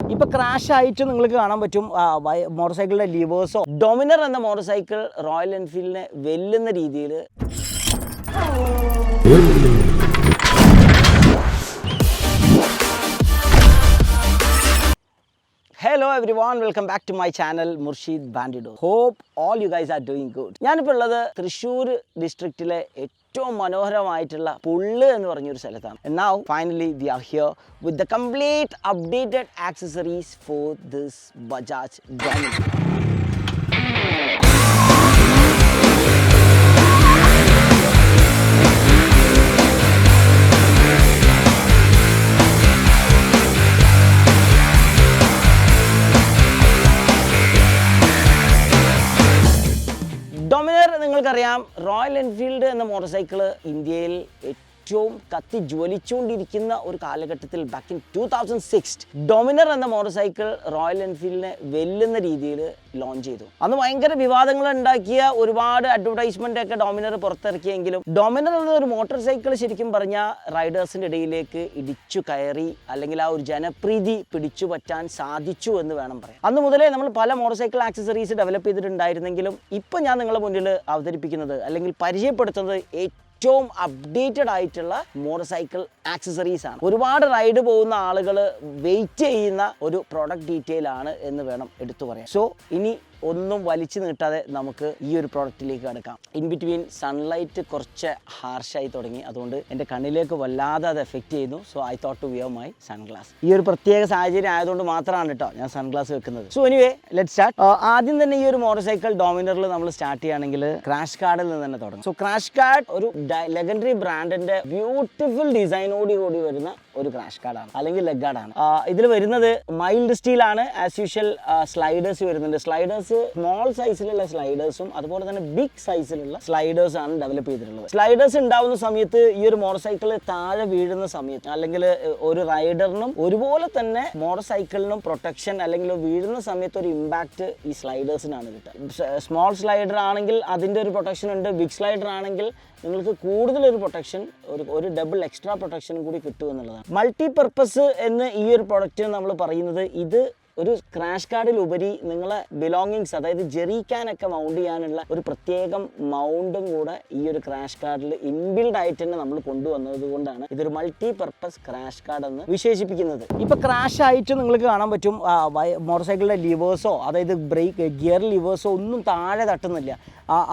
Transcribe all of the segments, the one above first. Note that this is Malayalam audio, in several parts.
ഇപ്പോൾ ക്രാഷ് ആയിട്ട് നിങ്ങൾക്ക് കാണാൻ പറ്റും മോട്ടോർ സൈക്കിളിൻ്റെ ലിവേഴ്സോ. ഡൊമിനർ എന്ന മോട്ടോർ സൈക്കിൾ റോയൽ എൻഫീൽഡിനെ വെല്ലുന്ന രീതിയിൽ Hello everyone, welcome back to my channel Murshid Bandido. Hope all you guys are doing good. ഞാനിപ്പോൾ ഉള്ളത് തൃശ്ശൂർ ഡിസ്ട്രിക്റ്റിലെ ഏറ്റവും മനോഹരമായിട്ടുള്ള പുള്ള് എന്ന് പറഞ്ഞൊരു സ്ഥലത്താണ്. And now finally we are here with the complete updated accessories for this Bajaj Dominar. Dominar നിങ്ങൾക്കറിയാം, റോയൽ എൻഫീൽഡ് എന്ന മോട്ടോർ സൈക്കിൾ ഇന്ത്യയിൽ ഏറ്റവും കത്തി ജ്വലിച്ചുകൊണ്ടിരിക്കുന്ന ഒരു കാലഘട്ടത്തിൽ ബാക്ക് ഇൻ 2006 ഡൊമിനർ എന്ന മോട്ടോർ സൈക്കിൾ റോയൽ എൻഫീൽഡിനെ വെല്ലുന്ന രീതിയിൽ ലോഞ്ച് ചെയ്തു. അന്ന് ഭയങ്കര വിവാദങ്ങൾ ഉണ്ടാക്കിയ ഒരുപാട് അഡ്വർടൈസ്മെന്റ് ഒക്കെ ഡൊമിനർ പുറത്തിറക്കിയെങ്കിലും ഡൊമിനർ എന്നൊരു മോട്ടോർ സൈക്കിൾ ശരിക്കും പറഞ്ഞാൽ റൈഡേഴ്സിൻ്റെ ഇടയിലേക്ക് ഇടിച്ചു കയറി, അല്ലെങ്കിൽ ആ ഒരു ജനപ്രീതി പിടിച്ചു പറ്റാൻ സാധിച്ചു എന്ന് വേണം പറയാം. അന്ന് മുതലേ നമ്മൾ പല മോട്ടോർ സൈക്കിൾ ആക്സസറീസ് ഡെവലപ്പ് ചെയ്തിട്ടുണ്ടായിരുന്നെങ്കിലും ഇപ്പം ഞാൻ നിങ്ങളുടെ മുന്നിൽ അവതരിപ്പിക്കുന്നത് അല്ലെങ്കിൽ പരിചയപ്പെടുത്തുന്നത് ഏറ്റവും അപ്ഡേറ്റഡ് ആയിട്ടുള്ള മോട്ടോർ സൈക്കിൾ ആക്സസറീസ് ആണ്. ഒരുപാട് റൈഡ് പോകുന്ന ആളുകൾ വെയിറ്റ് ചെയ്യുന്ന ഒരു പ്രോഡക്റ്റ് ഡീറ്റെയിൽ ആണ് എന്ന് വേണം എടുത്തു പറയാൻ. സോ ഇനി ഒന്നും വലിച്ചു നീട്ടാതെ നമുക്ക് ഈ ഒരു പ്രോഡക്റ്റിലേക്ക് കിടക്കാം. ഇൻ ബിറ്റ്വീൻ സൺലൈറ്റ് കുറച്ച് ഹാർഷായി തുടങ്ങി, അതുകൊണ്ട് എൻ്റെ കണ്ണിലേക്ക് വല്ലാതെ അത് എഫക്റ്റ് ചെയ്യുന്നു. So I thought to wear my sunglass. ഈ ഒരു പ്രത്യേക സാഹചര്യം ആയതുകൊണ്ട് മാത്രമാണ് കേട്ടോ ഞാൻ സൺഗ്ലാസ് വെക്കുന്നത്. So anyway let start. ആദ്യം തന്നെ ഈ ഒരു മോട്ടോർ സൈക്കിൾ ഡൊമിനറിൽ നമ്മൾ സ്റ്റാർട്ട് ചെയ്യുകയാണെങ്കിൽ ക്രാഷ് കാർഡിൽ നിന്ന് തന്നെ തുടങ്ങും. സോ ക്രാഷ് കാർഡ് ഒരു ലെഗൻഡറി ബ്രാൻഡിന്റെ ബ്യൂട്ടിഫുൾ ഡിസൈനോട് കൂടി വരുന്ന ഒരു ക്രാഷ് കാർഡാണ്, അല്ലെങ്കിൽ ലെഗ് ഗാർഡാണ്. ഇതിൽ വരുന്നത് മൈൽഡ് സ്റ്റീലാണ്. ആസ് യൂഷ്വൽ സ്ലൈഡേഴ്സ് വരുന്നുണ്ട്. സ്ലൈഡേഴ്സ് സ്മോൾ സൈസിലുള്ള സ്ലൈഡേഴ്സും അതുപോലെ തന്നെ ബിഗ് സൈസിലുള്ള സ്ലൈഡേഴ്സ് ആണ് ഡെവലപ്പ് ചെയ്തിട്ടുള്ളത്. സ്ലൈഡേഴ്സ് ഉണ്ടാവുന്ന സമയത്ത് ഈ ഒരു മോട്ടോർ സൈക്കിൾ താഴെ വീഴുന്ന സമയത്ത്, അല്ലെങ്കിൽ ഒരു റൈഡറിനും ഒരുപോലെ തന്നെ മോട്ടോർ സൈക്കിളിനും പ്രൊട്ടക്ഷൻ, അല്ലെങ്കിൽ വീഴുന്ന സമയത്ത് ഒരു ഇമ്പാക്ട് ഈ സ്ലൈഡേഴ്സിനാണ് കിട്ടുക. സ്മോൾ സ്ലൈഡർ ആണെങ്കിൽ അതിൻ്റെ ഒരു പ്രൊട്ടക്ഷൻ ഉണ്ട്. ബിഗ് സ്ലൈഡർ ആണെങ്കിൽ നിങ്ങൾക്ക് കൂടുതലൊരു പ്രൊട്ടക്ഷൻ, ഒരു ഡബിൾ എക്സ്ട്രാ പ്രൊട്ടക്ഷനും കൂടി കിട്ടുമെന്നുള്ളതാണ്. മൾട്ടി പർപ്പസ് എന്ന് ഈ ഒരു പ്രൊഡക്റ്റ് നമ്മൾ പറയുന്നത്, ഇത് ഒരു ക്രാഷ് കാർഡിലുപരി നിങ്ങളെ ബിലോങ്ങിങ്സ്, അതായത് ജെറി ക്യാനൊക്കെ മൗണ്ട് ചെയ്യാനുള്ള ഒരു പ്രത്യേകം മൗണ്ടും കൂടെ ഈ ഒരു ക്രാഷ് കാർഡിൽ ഇൻബിൽഡ് ആയിട്ട് തന്നെ നമ്മൾ കൊണ്ടുവന്നത് കൊണ്ടാണ് ഇതൊരു മൾട്ടി പർപ്പസ് ക്രാഷ് കാർഡ് എന്ന് വിശേഷിപ്പിക്കുന്നത്. ഇപ്പൊ ക്രാഷ് ആയിട്ട് നിങ്ങൾക്ക് കാണാൻ പറ്റും മോട്ടോർ സൈക്കിളിന്റെ ലിവേഴ്സോ, അതായത് ബ്രേക്ക് ഗിയർ ലിവേഴ്സോ ഒന്നും താഴെ തട്ടുന്നില്ല.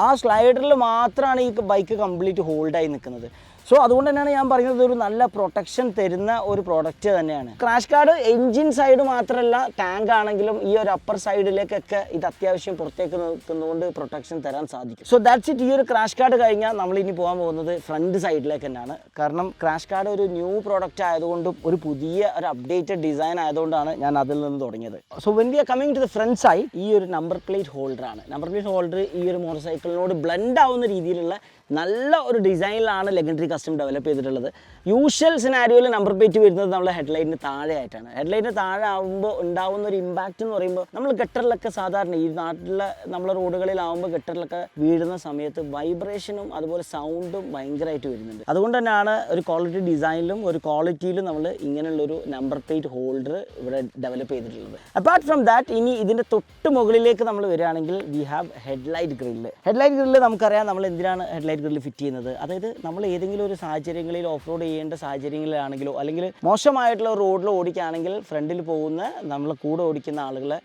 ആ സ്ലൈഡറിൽ മാത്രമാണ് ഈ ബൈക്ക് കംപ്ലീറ്റ് ഹോൾഡായി നിൽക്കുന്നത്. സോ അതുകൊണ്ട് തന്നെയാണ് ഞാൻ പറയുന്നത് ഒരു നല്ല പ്രൊട്ടക്ഷൻ തരുന്ന ഒരു പ്രോഡക്റ്റ് തന്നെയാണ്. ക്രാഷ് കാർഡ് എൻജിൻ സൈഡ് മാത്രമല്ല, ടാങ്ക് ആണെങ്കിലും ഈ ഒരു അപ്പർ സൈഡിലേക്കൊക്കെ ഇത് അത്യാവശ്യം പുറത്തേക്ക് നിൽക്കുന്നതുകൊണ്ട് പ്രൊട്ടക്ഷൻ തരാൻ സാധിക്കും. So that's it. ഈ ഒരു ക്രാഷ് കാർഡ് കഴിഞ്ഞാൽ നമ്മൾ ഇനി പോകാൻ പോകുന്നത് ഫ്രണ്ട് സൈഡിലേക്ക് തന്നെയാണ്. കാരണം ക്രാഷ് കാർഡ് ഒരു ന്യൂ പ്രോഡക്റ്റ് ആയതുകൊണ്ടും ഒരു പുതിയ ഒരു അപ്ഡേറ്റഡ് ഡിസൈൻ ആയതുകൊണ്ടാണ് ഞാൻ അതിൽ നിന്ന് തുടങ്ങിയത്. So when we are coming to the front side, ഈ ഒരു നമ്പർ പ്ലേറ്റ് ഹോൾഡർ ആണ്. നമ്പർ പ്ലേറ്റ് ഹോൾഡർ ഈ ഒരു മോട്ടോർ സൈക്കിളിനോട് ബ്ലെൻഡ് ആവുന്ന രീതിയിലുള്ള നല്ല ഒരു ഡിസൈനിലാണ് ലെഗൻഡറി കസ്റ്റം ഡെവലപ്പ് ചെയ്തിട്ടുള്ളത്. യൂഷ്വൽ സിനാരിയോയിൽ നമ്പർ പ്ലേറ്റ് വരുന്നത് നമ്മുടെ ഹെഡ്ലൈറ്റിന് താഴെ ആയിട്ടാണ്. ഹെഡ്ലൈറ്റിന് താഴെ ആകുമ്പോൾ ഉണ്ടാകുന്ന ഒരു ഇമ്പാക്റ്റ് എന്ന് പറയുമ്പോൾ, നമ്മൾ ഗട്ടറിലൊക്കെ സാധാരണ ഈ നാട്ടിലെ നമ്മളെ റോഡുകളിലാവുമ്പോൾ ഗട്ടറിലൊക്കെ വീഴുന്ന സമയത്ത് വൈബ്രേഷനും അതുപോലെ സൗണ്ടും ഭയങ്കരമായിട്ട് വരുന്നുണ്ട്. അതുകൊണ്ട് തന്നെയാണ് ഒരു ക്വാളിറ്റി ഡിസൈനിലും ഒരു ക്വാളിറ്റിയിലും നമ്മൾ ഇങ്ങനെയുള്ളൊരു നമ്പർ പ്ലേറ്റ് ഹോൾഡർ ഇവിടെ ഡെവലപ്പ് ചെയ്തിട്ടുള്ളത്. അപ്പാർട്ട് ഫ്രം ദാറ്റ്, ഇനി ഇതിൻ്റെ തൊട്ട് മുകളിലേക്ക് നമ്മൾ വരികയാണെങ്കിൽ we have headlight grill. Headlight grill നമുക്കറിയാം നമ്മൾ എന്തിനാണ് ഹെഡ്ലൈറ്റ് ഗ്രില്ല് ഫിറ്റ് ചെയ്യുന്നത്. അതായത് നമ്മൾ ഏതെങ്കിലും ഒരു സാഹചര്യങ്ങളിൽ ഓഫ് റോഡ് ചെയ്യേണ്ട സാഹചര്യങ്ങളിലാണെങ്കിലോ, അല്ലെങ്കിൽ മോശമായിട്ടുള്ള റോഡിൽ ഓടിക്കുകയാണെങ്കിൽ ഫ്രണ്ടിൽ പോകുന്ന നമ്മൾ കൂടെ ഓടിക്കുന്ന ആളുകളെ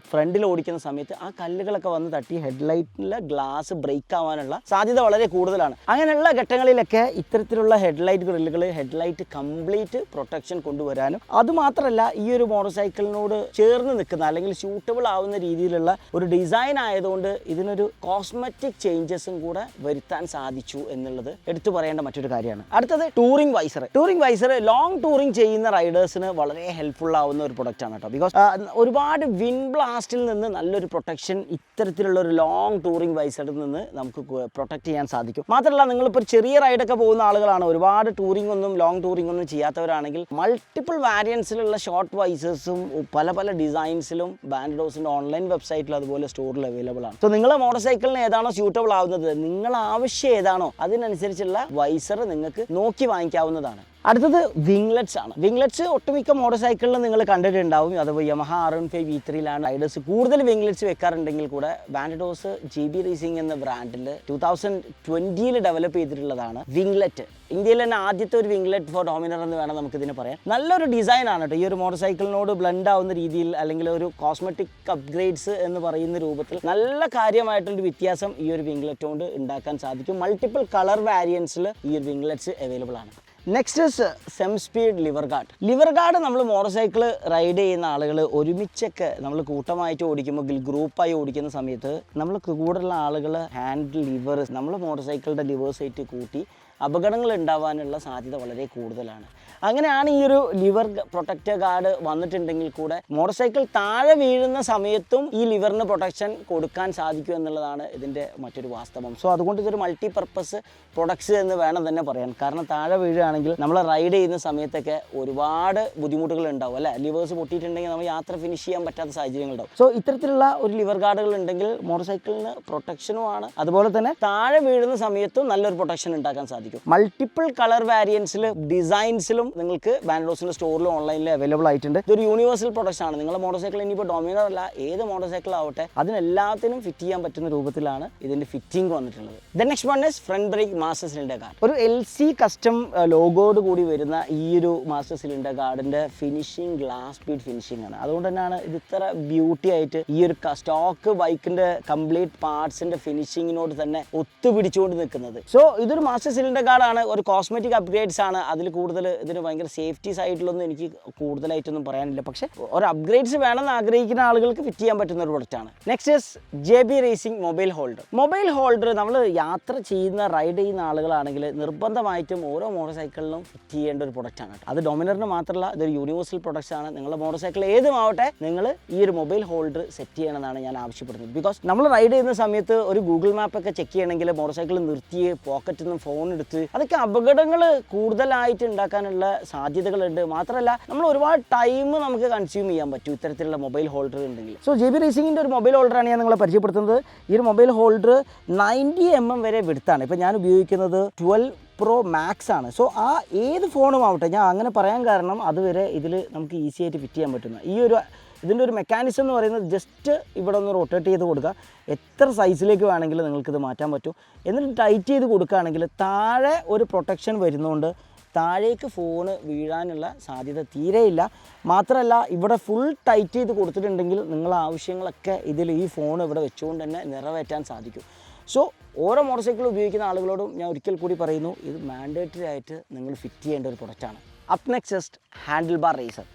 ഫ്രണ്ടിൽ ഓടിക്കുന്ന സമയത്ത് ആ കല്ലുകളൊക്കെ വന്ന് തട്ടി ഹെഡ്ലൈറ്റിലെ ഗ്ലാസ് ബ്രേക്ക് ആവാനുള്ള സാധ്യത വളരെ കൂടുതലാണ്. അങ്ങനെയുള്ള ഘട്ടങ്ങളിലൊക്കെ ഇത്തരത്തിലുള്ള ഹെഡ്ലൈറ്റ് ഗ്രില്ലുകൾ ഹെഡ്ലൈറ്റ് കംപ്ലീറ്റ് പ്രൊട്ടക്ഷൻ കൊണ്ടുവരാനും, അതുമാത്രമല്ല ഈ ഒരു മോട്ടോർ സൈക്കിളിനോട് ചേർന്ന് നിൽക്കുന്ന അല്ലെങ്കിൽ സ്യൂട്ടബിൾ ആവുന്ന രീതിയിലുള്ള ഒരു ഡിസൈൻ ആയതുകൊണ്ട് ഇതിനൊരു കോസ്മെറ്റിക് ചേഞ്ചസും കൂടെ വരുത്താൻ സാധിച്ചു എന്നുള്ളത് എടുത്തു പറയേണ്ട മറ്റൊരു കാര്യമാണ്. അടുത്തത് touring visor. Touring visor long touring ചെയ്യുന്ന റൈഡേഴ്സിന് വളരെ ഹെൽപ്ഫുൾ ആവുന്ന ഒരു പ്രൊഡക്റ്റ് ആണ് കേട്ടോ. ബിക്കോസ് ഒരുപാട് വിൻ ബ്ലാസ്റ്റിൽ നിന്ന് നല്ലൊരു പ്രൊട്ടക്ഷൻ ഇത്തരത്തിലുള്ള ഒരു ലോങ് ടൂറിംഗ് വൈസറിൽ നിന്ന് നമുക്ക് പ്രൊട്ടക്ട് ചെയ്യാൻ സാധിക്കും. മാത്രമല്ല, നിങ്ങളിപ്പോൾ ചെറിയ റൈഡൊക്കെ പോകുന്ന ആളുകളാണ്, ഒരുപാട് ടൂറിംഗ് ഒന്നും ലോങ് ടൂറിംഗ് ഒന്നും ചെയ്യാത്തവരാണെങ്കിൽ മൾട്ടിപ്പിൾ വാരിയൻസിലുള്ള ഷോർട്ട് വൈസേഴ്സും പല പല ഡിസൈൻസിലും ബാൻഡിഡോസിൻ്റെ ഓൺലൈൻ വെബ്സൈറ്റിൽ അതുപോലെ സ്റ്റോറിൽ അവൈലബിൾ ആണ്. സോ നിങ്ങളെ മോട്ടോർ സൈക്കിളിന് ഏതാണോ സ്യൂട്ടബിൾ ആവുന്നത്, നിങ്ങൾ ആവശ്യം ഏതാണോ അതിനനുസരിച്ചുള്ള വൈസർ നിങ്ങൾക്ക് നോക്കി വാങ്ങിക്കാവുന്നതാണ്. അടുത്തത് വിംഗ്ലെറ്റ്സ് ആണ്. വിംഗ്ലെറ്റ്സ് ഒട്ടുമിക്ക മോട്ടോർ സൈക്കിളിൽ നിങ്ങൾ കണ്ടിട്ടുണ്ടാവും. അതുപോലെ യമഹ R15 V3 റൈഡേഴ്സ് കൂടുതൽ വിംഗ്ലെറ്റ്സ് വെക്കാറുണ്ടെങ്കിൽ കൂടെ ബാൻഡിഡോസ് GB റേസിംഗ് എന്ന ബ്രാൻഡിൽ 2020 ഡെവലപ്പ് ചെയ്തിട്ടുള്ളതാണ് വിംഗ്ലെറ്റ്. ഇന്ത്യയിൽ തന്നെ ആദ്യത്തെ ഒരു വിംഗ്ലെറ്റ് ഫോർ ഡോമിനർ എന്ന് വേണം നമുക്കിതിന് പറയാം. നല്ലൊരു ഡിസൈൻ ആണ് കേട്ടോ. ഈ ഒരു മോട്ടോർ സൈക്കിളിനോട് ബ്ലെൻഡ് ആവുന്ന രീതിയിൽ, അല്ലെങ്കിൽ ഒരു കോസ്മെറ്റിക് അപ്ഗ്രേഡ്സ് എന്ന് പറയുന്ന രൂപത്തിൽ നല്ല കാര്യമായിട്ടൊരു വ്യത്യാസം ഈ ഒരു വിംഗ്ലെറ്റ് കൊണ്ട് ഉണ്ടാക്കാൻ സാധിക്കും. മൾട്ടിപ്പിൾ കളർ വാരിയൻസിൽ ഈ ഒരു വിംഗ്ലെറ്റ്സ് അവൈലബിൾ ആണ്. Next is Semspeed lever guard. Lever guard നമ്മൾ മോട്ടോർ സൈക്കിൾ റൈഡ് ചെയ്യുന്ന ആളുകൾ ഒരുമിച്ചൊക്കെ നമ്മൾ കൂട്ടമായിട്ട് ഓടിക്കുമ്പോൾ, ഗ്രൂപ്പായി ഓടിക്കുന്ന സമയത്ത് നമ്മൾ കൂടുതലുള്ള ആളുകൾ ഹാൻഡിൽ ലിവർ നമ്മൾ മോട്ടോർ സൈക്കിളിൻ്റെ ലിവേഴ്സായിട്ട് കൂട്ടി അപകടങ്ങൾ ഉണ്ടാവാനുള്ള സാധ്യത വളരെ കൂടുതലാണ്. അങ്ങനെയാണ് ഈ ഒരു ലിവർ പ്രൊട്ടക്റ്റർ ഗാർഡ് വന്നിട്ടുണ്ടെങ്കിൽ കൂടെ മോട്ടോർ സൈക്കിൾ താഴെ വീഴുന്ന സമയത്തും ഈ ലിവറിന് പ്രൊട്ടക്ഷൻ കൊടുക്കാൻ സാധിക്കും എന്നുള്ളതാണ് ഇതിൻ്റെ മറ്റൊരു വാസ്തവം. സോ അതുകൊണ്ട് ഇതൊരു മൾട്ടി പർപ്പസ് പ്രൊഡക്ട്സ് എന്ന് വേണം തന്നെ പറയാൻ. കാരണം താഴെ വീഴുകയാണെങ്കിൽ നമ്മൾ റൈഡ് ചെയ്യുന്ന സമയത്തൊക്കെ ഒരുപാട് ബുദ്ധിമുട്ടുകൾ ഉണ്ടാവും അല്ലേ. ലിവേഴ്സ് പൊട്ടിയിട്ടുണ്ടെങ്കിൽ നമ്മൾ യാത്ര ഫിനിഷ് ചെയ്യാൻ പറ്റാത്ത സാഹചര്യങ്ങളുണ്ടാവും. സോ ഇത്തരത്തിലുള്ള ഒരു ലിവർ ഗാർഡുകൾ ഉണ്ടെങ്കിൽ മോട്ടോർ സൈക്കിളിന് പ്രൊട്ടക്ഷനുമാണ്, അതുപോലെ തന്നെ താഴെ വീഴുന്ന സമയത്തും നല്ലൊരു പ്രൊട്ടക്ഷൻ ഉണ്ടാക്കാൻ സാധിക്കും. മൾട്ടിപ്പിൾ കളർ വാരിയൻസിൽ ഡിസൈൻസിലും നിങ്ങൾക്ക് ബാൻഡിഡോസിന്റെ സ്റ്റോറിലും ഓൺലൈനിൽ അവൈലബിൾ ആയിട്ടുണ്ട്. ഇതൊരു യൂണിവേഴ്സൽ പ്രൊഡക്റ്റ് ആണ്. നിങ്ങളുടെ മോട്ടോർ സൈക്കിൾ ഇനിയിപ്പോൾ ഡൊമിനർ അല്ല, ഏത് മോട്ടോർ സൈക്കിൾ ആവട്ടെ അതിനെല്ലാത്തിനും ഫിറ്റ് ചെയ്യാൻ പറ്റുന്ന രൂപത്തിലാണ് ഇതിന്റെ ഫിറ്റിംഗ് വന്നിട്ടുള്ളത്. Then next one is front brake master cylinder guard. ഒരു LC കസ്റ്റം ലോഗോട് കൂടി വരുന്ന ഈ ഒരു മാസ്റ്റർ സിലിണ്ടർ ഗാർഡിന്റെ ഫിനിഷിംഗ് ഗ്ലാസ് ബീഡ് ഫിനിഷിംഗ് ആണ്. അതുകൊണ്ട് തന്നെയാണ് ഇത് ഇത്ര ബ്യൂട്ടി ആയിട്ട് ഈ ഒരു സ്റ്റോക്ക് ബൈക്കിന്റെ കംപ്ലീറ്റ് പാർട്സിന്റെ ഫിനിഷിങ്ങിനോട് തന്നെ ഒത്തുപിടിച്ചുകൊണ്ട് നിൽക്കുന്നത്. സോ ഇതൊരു മാസ്റ്റർ സിലിണ്ടർ ഗാർഡാണ്, ഒരു കോസ്മെറ്റിക് അപ്ഗ്രേഡ്സ് ആണ്. അതിൽ കൂടുതൽ ഇതിന് ഭയങ്കര സേഫ്റ്റി സൈഡിലൊന്നും എനിക്ക് കൂടുതലായിട്ടൊന്നും പറയാനില്ല. പക്ഷേ ഒരു അപ്ഗ്രേഡ്സ് വേണമെന്ന് ആഗ്രഹിക്കുന്ന ആളുകൾക്ക് ഫിറ്റ് ചെയ്യാൻ പറ്റുന്ന ഒരു പ്രൊഡക്റ്റാണ്. Next is JB racing mobile holder. Mobile holder നമ്മൾ യാത്ര ചെയ്യുന്ന റൈഡ് ചെയ്യുന്ന ആളുകളാണെങ്കിൽ നിർബന്ധമായിട്ടും ഓരോ മോട്ടോർ സൈക്കിളിലും ഫിറ്റ് ചെയ്യേണ്ട ഒരു പ്രൊഡക്റ്റാണ്. അത് ഡൊമിനറിന് മാത്രമല്ല, ഇതൊരു യൂണിവേഴ്സൽ പ്രൊഡക്ട്സ് ആണ്. നിങ്ങളുടെ മോട്ടോർ സൈക്കിൾ ഏതുമാവട്ടെ നിങ്ങൾ ഈ ഒരു മൊബൈൽ ഹോൾഡർ സെറ്റ് ചെയ്യണമെന്നാണ് ഞാൻ ആവശ്യപ്പെടുന്നത്. ബിക്കോസ് നമ്മൾ റൈഡ് ചെയ്യുന്ന സമയത്ത് ഒരു ഗൂഗിൾ മാപ്പൊക്കെ ചെക്ക് ചെയ്യണമെങ്കിൽ മോട്ടോർ സൈക്കിൾ നിർത്തി പോക്കറ്റിൽ നിന്ന് ഫോൺ എടുത്ത് അതൊക്കെ അപകടങ്ങൾ കൂടുതലായിട്ട് ഉണ്ടാക്കാനുള്ള സാധ്യതകളുണ്ട്. മാത്രമല്ല നമ്മൾ ഒരുപാട് ടൈം നമുക്ക് കൺസ്യൂം ചെയ്യാൻ പറ്റും ഇത്തരത്തിലുള്ള മൊബൈൽ ഹോൾഡർ ഉണ്ടെങ്കിൽ. സോ JB റേസിംഗിൻ്റെ ഒരു മൊബൈൽ ഹോൾഡറാണ് ഞാൻ നിങ്ങളെ പരിചയപ്പെടുത്തുന്നത്. ഈ ഒരു മൊബൈൽ ഹോൾഡർ 90 mm വരെ വിടുത്താണ്. ഇപ്പോൾ ഞാൻ ഉപയോഗിക്കുന്നത് 12 Pro Max ആണ്. സോ ആ ഏത് ഫോണും ആവട്ടെ, ഞാൻ അങ്ങനെ പറയാൻ കാരണം അതുവരെ ഇതിൽ നമുക്ക് ഈസി ആയിട്ട് ഫിറ്റ് ചെയ്യാൻ പറ്റുന്ന ഇതിൻ്റെ ഒരു മെക്കാനിസം എന്ന് പറയുന്നത് ജസ്റ്റ് ഇവിടെ ഒന്ന് റൊട്ടേറ്റ് ചെയ്ത് കൊടുക്കുക. എത്ര സൈസിലേക്ക് വേണമെങ്കിലും നിങ്ങൾക്കിത് മാറ്റാൻ പറ്റും. എന്നിട്ട് ടൈറ്റ് ചെയ്ത് കൊടുക്കുകയാണെങ്കിൽ താഴെ ഒരു പ്രൊട്ടക്ഷൻ വരുന്നതുകൊണ്ട് താഴേക്ക് ഫോണ് വീഴാനുള്ള സാധ്യത തീരെയില്ല. മാത്രമല്ല ഇവിടെ ഫുൾ ടൈറ്റ് ചെയ്ത് കൊടുത്തിട്ടുണ്ടെങ്കിൽ നിങ്ങളുടെ ആവശ്യങ്ങളൊക്കെ ഈ ഫോൺ ഇവിടെ വെച്ചുകൊണ്ട് തന്നെ നിറവേറ്റാൻ സാധിക്കും. സോ ഓരോ മോട്ടോർ സൈക്കിൾ ഉപയോഗിക്കുന്ന ആളുകളോടും ഞാൻ ഒരിക്കൽ കൂടി പറയുന്നു, ഇത് മാൻഡേറ്ററി ആയിട്ട് നിങ്ങൾ ഫിറ്റ് ചെയ്യേണ്ട ഒരു പ്രൊഡക്റ്റാണ്. Up next handle bar riser.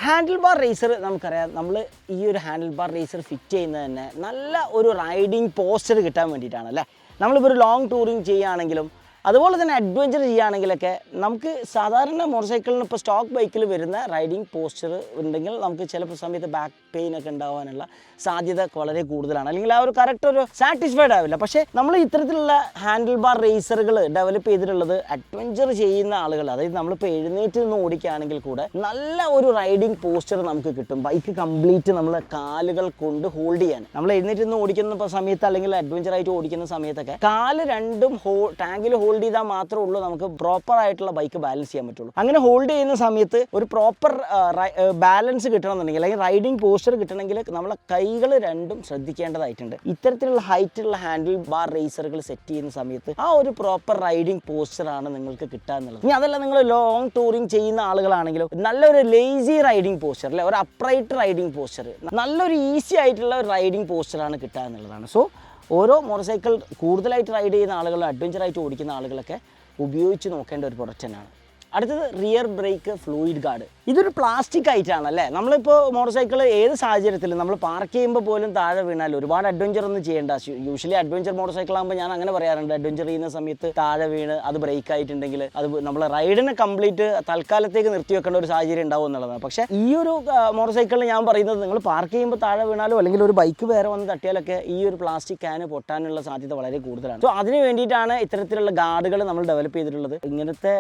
Handle bar riser നമുക്കറിയാം, നമ്മൾ ഈ ഒരു ഹാൻഡിൽ ബാർ റേസർ ഫിറ്റ് ചെയ്യുന്നത് തന്നെ നല്ല ഒരു റൈഡിങ് പോസ്റ്റർ കിട്ടാൻ വേണ്ടിയിട്ടാണ് അല്ലേ. നമ്മളിപ്പോൾ ഒരു ലോങ് ടൂറിങ് ചെയ്യുകയാണെങ്കിലും അതുപോലെ തന്നെ അഡ്വഞ്ചർ ചെയ്യുകയാണെങ്കിലൊക്കെ നമുക്ക് സാധാരണ മോട്ടോർ സൈക്കിളിന് ഇപ്പോൾ സ്റ്റോക്ക് ബൈക്കിൽ വരുന്ന റൈഡിങ് പോസ്റ്റർ ഉണ്ടെങ്കിൽ നമുക്ക് ചിലപ്പോൾ സമയത്ത് ബാക്ക് പെയിൻ ഒക്കെ ഉണ്ടാവാനുള്ള സാധ്യത വളരെ കൂടുതലാണ്, അല്ലെങ്കിൽ ആ ഒരു കറക്റ്റ് ഒരു സാറ്റിസ്ഫൈഡ് ആവില്ല. പക്ഷേ നമ്മൾ ഇത്തരത്തിലുള്ള ഹാൻഡിൽ ബാർ റേസറുകൾ ഡെവലപ്പ് ചെയ്തിട്ടുള്ളത് അഡ്വഞ്ചർ ചെയ്യുന്ന ആളുകൾ, അതായത് നമ്മളിപ്പോൾ എഴുന്നേറ്റ് നിന്ന് ഓടിക്കുകയാണെങ്കിൽ കൂടെ നല്ല ഒരു റൈഡിങ് പോസ്റ്റർ നമുക്ക് കിട്ടും. ബൈക്ക് കംപ്ലീറ്റ് നമ്മളെ കാലുകൾ കൊണ്ട് ഹോൾഡ് ചെയ്യാൻ, നമ്മൾ എഴുന്നേറ്റ് നിന്ന് ഓടിക്കുന്ന സമയത്ത് അല്ലെങ്കിൽ അഡ്വഞ്ചറായിട്ട് ഓടിക്കുന്ന സമയത്തൊക്കെ കാല് രണ്ടും ടാങ്കിൽ ഹോൾഡ് ചെയ്താൽ മാത്രമേ ഉള്ളൂ നമുക്ക് പ്രോപ്പർ ആയിട്ടുള്ള ബൈക്ക് ബാലൻസ് ചെയ്യാൻ പറ്റുള്ളൂ. അങ്ങനെ ഹോൾഡ് ചെയ്യുന്ന സമയത്ത് ഒരു പ്രോപ്പർ ബാലൻസ് കിട്ടണമെന്നുണ്ടെങ്കിൽ അല്ലെങ്കിൽ റൈഡിങ് പോസ്റ്റർ കിട്ടണമെങ്കിൽ നമ്മളെ കൈകൾ രണ്ടും ശ്രദ്ധിക്കേണ്ടതായിട്ടുണ്ട്. ഇത്തരത്തിലുള്ള ഹൈറ്റുള്ള ഹാൻഡിൽ ബാർ റേസറുകൾ സെറ്റ് ചെയ്യുന്ന സമയത്ത് ആ ഒരു പ്രോപ്പർ റൈഡിങ് പോസ്റ്ററാണ് നിങ്ങൾക്ക് കിട്ടുക എന്നുള്ളത്. ഇനി അതല്ല നിങ്ങൾ ലോങ് ടൂറിങ് ചെയ്യുന്ന ആളുകളാണെങ്കിലും നല്ലൊരു ലേസി റൈഡിങ് പോസ്റ്റർ അല്ലെ, ഒരു അപ്രൈറ്റ് റൈഡിങ് പോസ്റ്റർ, നല്ലൊരു ഈസി ആയിട്ടുള്ള ഒരു റൈഡിങ് പോസ്റ്ററാണ് കിട്ടുക എന്നുള്ളതാണ്. സോ ഓരോ മോട്ടോർ സൈക്കിൾ കൂടുതലായിട്ട് റൈഡ് ചെയ്യുന്ന ആളുകൾ, അഡ്വഞ്ചറായിട്ട് ഓടിക്കുന്ന ആളുകളൊക്കെ ഉപയോഗിച്ച് നോക്കേണ്ട ഒരു പ്രൊഡക്റ്റ് തന്നെയാണ്. അടുത്തത് റിയർ ബ്രേക്ക് ഫ്ലൂയിഡ് ഗാർഡ്. ഇതൊരു പ്ലാസ്റ്റിക് ആയിട്ടാണ് അല്ലേ. നമ്മളിപ്പോൾ മോട്ടോർ സൈക്കിൾ ഏത് സാഹചര്യത്തിലും നമ്മൾ പാർക്ക് ചെയ്യുമ്പോൾ പോലും താഴെ വീണാൽ ഒരുപാട് അഡ്വഞ്ചർ ഒന്നും ചെയ്യേണ്ട. യൂഷ്വലി അഡ്വഞ്ചർ മോട്ടോർ സൈക്കിൾ ആകുമ്പോൾ ഞാൻ അങ്ങനെ പറയാറുണ്ട്, അഡ്വഞ്ചർ ചെയ്യുന്ന സമയത്ത് താഴെ വീണ് അത് ബ്രേക്ക് ആയിട്ടുണ്ടെങ്കിൽ അത് നമ്മൾ റൈഡിനെ കംപ്ലീറ്റ് തൽക്കാലത്തേക്ക് നിർത്തി വെക്കേണ്ട ഒരു സാഹചര്യം ഉണ്ടാവും എന്നുള്ളതാണ്. പക്ഷേ ഈ ഒരു മോട്ടോർ സൈക്കിളിൽ ഞാൻ പറയുന്നത് നിങ്ങൾ പാർക്ക് ചെയ്യുമ്പോൾ താഴെ വീണാലോ അല്ലെങ്കിൽ ഒരു ബൈക്ക് വേറെ വന്ന് തട്ടിയാലൊക്കെ ഈ ഒരു പ്ലാസ്റ്റിക് ക്യാന് പൊട്ടാനുള്ള സാധ്യത വളരെ കൂടുതലാണ്. സോ അതിന് വേണ്ടിയിട്ടാണ് ഇത്തരത്തിലുള്ള ഗാർഡുകൾ നമ്മൾ ഡെവലപ്പ് ചെയ്തിട്ടുള്ളത്. ഇങ്ങനത്തെ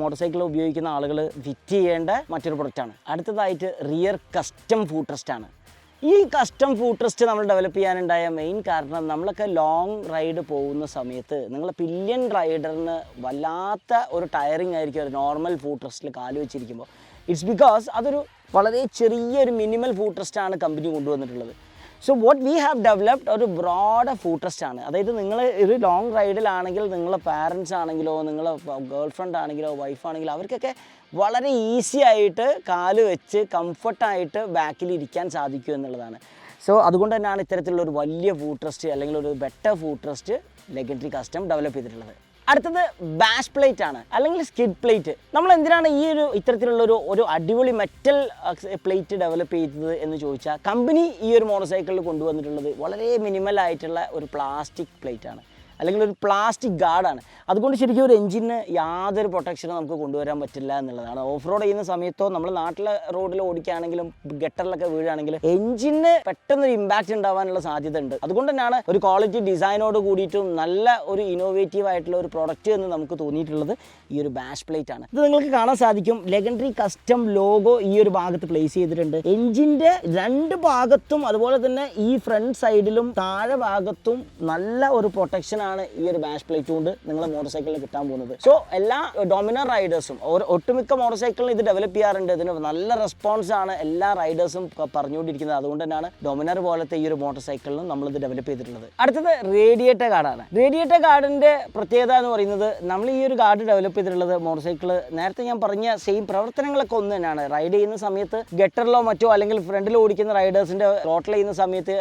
മോട്ടോർ സൈക്കിൾ ഉപയോഗിക്കുന്ന ആളുകൾ ഫിറ്റ് ചെയ്യേണ്ട മറ്റൊരു പ്രൊഡക്റ്റാണ്. അടുത്തതായിട്ട് റിയർ കസ്റ്റം ഫൂട്ട് റെസ്റ്റ് ആണ്. ഈ കസ്റ്റം ഫൂട്ട് റെസ്റ്റ് നമ്മൾ ഡെവലപ്പ് ചെയ്യാനുണ്ടായ മെയിൻ കാരണം നമ്മളൊക്കെ ലോങ് റൈഡ് പോകുന്ന സമയത്ത് നിങ്ങൾ പില്യൺ റൈഡറിന് വല്ലാത്ത ഒരു ടയറിങ് ആയിരിക്കും ഒരു നോർമൽ ഫൂട്ട് റെസ്റ്റിൽ കാല് വെച്ചിരിക്കുമ്പോൾ. ഇറ്റ്സ് ബിക്കോസ് അതൊരു വളരെ ചെറിയൊരു മിനിമൽ ഫൂട്ട് റെസ്റ്റാണ് കമ്പനി കൊണ്ടുവന്നിട്ടുള്ളത്. So what we have developed ഒരു ബ്രോഡ് ഫൂട്ട് റെസ്റ്റ് ആണ്. അതായത് നിങ്ങൾ ഒരു ലോങ് റൈഡിലാണെങ്കിൽ നിങ്ങളെ പാരൻസ് ആണെങ്കിലോ നിങ്ങളെ ഗേൾ ഫ്രണ്ട് ആണെങ്കിലോ വൈഫാണെങ്കിലോ അവർക്കൊക്കെ വളരെ ഈസി ആയിട്ട് കാല് വെച്ച് കംഫർട്ടായിട്ട് ബാക്കിൽ ഇരിക്കാൻ സാധിക്കും എന്നുള്ളതാണ്. സോ അതുകൊണ്ട് തന്നെയാണ് ഇത്തരത്തിലുള്ള ഒരു വലിയ ഫൂട്ട് റെസ്റ്റ് അല്ലെങ്കിൽ ഒരു better foot rest legendary custom develop ചെയ്തിട്ടുള്ളത്. അടുത്തത് ബാഷ് പ്ലേറ്റ് ആണ്, അല്ലെങ്കിൽ സ്കിഡ് പ്ലേറ്റ്. നമ്മൾ എന്തിനാണ് ഈ ഇത്തരത്തിലുള്ള ഒരു അടിപൊളി മെറ്റൽ പ്ലേറ്റ് ഡെവലപ്പ് ചെയ്തത് എന്ന് ചോദിച്ചാൽ, കമ്പനി ഈ ഒരു മോട്ടോർ സൈക്കിളിൽ കൊണ്ടുവന്നിട്ടുള്ളത് വളരെ മിനിമൽ ആയിട്ടുള്ള ഒരു പ്ലാസ്റ്റിക് പ്ലേറ്റ് ആണ്, അല്ലെങ്കിൽ ഒരു പ്ലാസ്റ്റിക് ഗാർഡാണ്. അതുകൊണ്ട് ശരിക്കും ഒരു എഞ്ചിന് യാതൊരു പ്രൊട്ടക്ഷനും നമുക്ക് കൊണ്ടുവരാൻ പറ്റില്ല എന്നുള്ളതാണ്. ഓഫ് റോഡ് ചെയ്യുന്ന സമയത്തോ നമ്മൾ നാട്ടിലെ റോഡിൽ ഓടിക്കുകയാണെങ്കിലും ഗട്ടറിലൊക്കെ വീഴുകയാണെങ്കിലും എഞ്ചിന് പെട്ടെന്നൊരു ഇമ്പാക്റ്റ് ഉണ്ടാവാനുള്ള സാധ്യത ഉണ്ട്. അതുകൊണ്ട് തന്നെയാണ് ഒരു ക്വാളിറ്റി ഡിസൈനോട് കൂടിയിട്ടും നല്ല ഒരു ഇന്നോവേറ്റീവ് ആയിട്ടുള്ള ഒരു പ്രൊഡക്റ്റ് എന്ന് നമുക്ക് തോന്നിയിട്ടുള്ളത് ഈ ഒരു ബാഷ് പ്ലേറ്റ് ആണ്. ഇത് നിങ്ങൾക്ക് കാണാൻ സാധിക്കും, ലെഗൻട്രി കസ്റ്റം ലോഗോ ഈ ഒരു ഭാഗത്ത് പ്ലേസ് ചെയ്തിട്ടുണ്ട്. എഞ്ചിൻ്റെ രണ്ട് ഭാഗത്തും അതുപോലെ തന്നെ ഈ ഫ്രണ്ട് സൈഡിലും താഴെ ഭാഗത്തും നല്ല ഒരു പ്രൊട്ടക്ഷൻ ഈ ഒരു ബാഷ് പ്ലേറ്റ് കൊണ്ട് നിങ്ങൾ മോട്ടോർ സൈക്കിളിൽ കിട്ടാൻ പോകുന്നത്. സോ എല്ലാ ഡൊമിനർ റൈഡേഴ്സും ഒട്ടുമിക്ക മോട്ടോർ സൈക്കിളിൽ ഇത് ഡെവലപ്പ് ചെയ്യാറുണ്ട്. ഇതിന് നല്ല റെസ്പോൺസ് ആണ് എല്ലാ റൈഡേഴ്സും പറഞ്ഞുകൊണ്ടിരിക്കുന്നത്. അതുകൊണ്ട് തന്നെയാണ് ഡൊമിനർ പോലത്തെ ഈ ഒരു മോട്ടോർ സൈക്കിളിലും നമ്മളിത് ഡെവലപ്പ് ചെയ്തിട്ടുള്ളത്. അടുത്തത് റേഡിയേറ്റർ ഗാർഡാണ്. റേഡിയേറ്റർ ഗാർഡിൻ്റെ പ്രത്യേകത എന്ന് പറയുന്നത്, നമ്മൾ ഈ ഒരു ഗാർഡ് ഡെവലപ്പ് ചെയ്തിട്ടുള്ളത് മോട്ടോർ സൈക്കിൾ നേരത്തെ ഞാൻ പറഞ്ഞ സെയിം പ്രവർത്തനങ്ങളൊക്കെ ഒന്ന് തന്നെയാണ്. റൈഡ് ചെയ്യുന്ന സമയത്ത് ഗട്ടറിലോ മറ്റോ അല്ലെങ്കിൽ ഫ്രണ്ടിൽ ഓടിക്കുന്ന റൈഡേഴ്സിൻ്റെ റോട്ടിൽ ചെയ്യുന്ന സമയത്ത്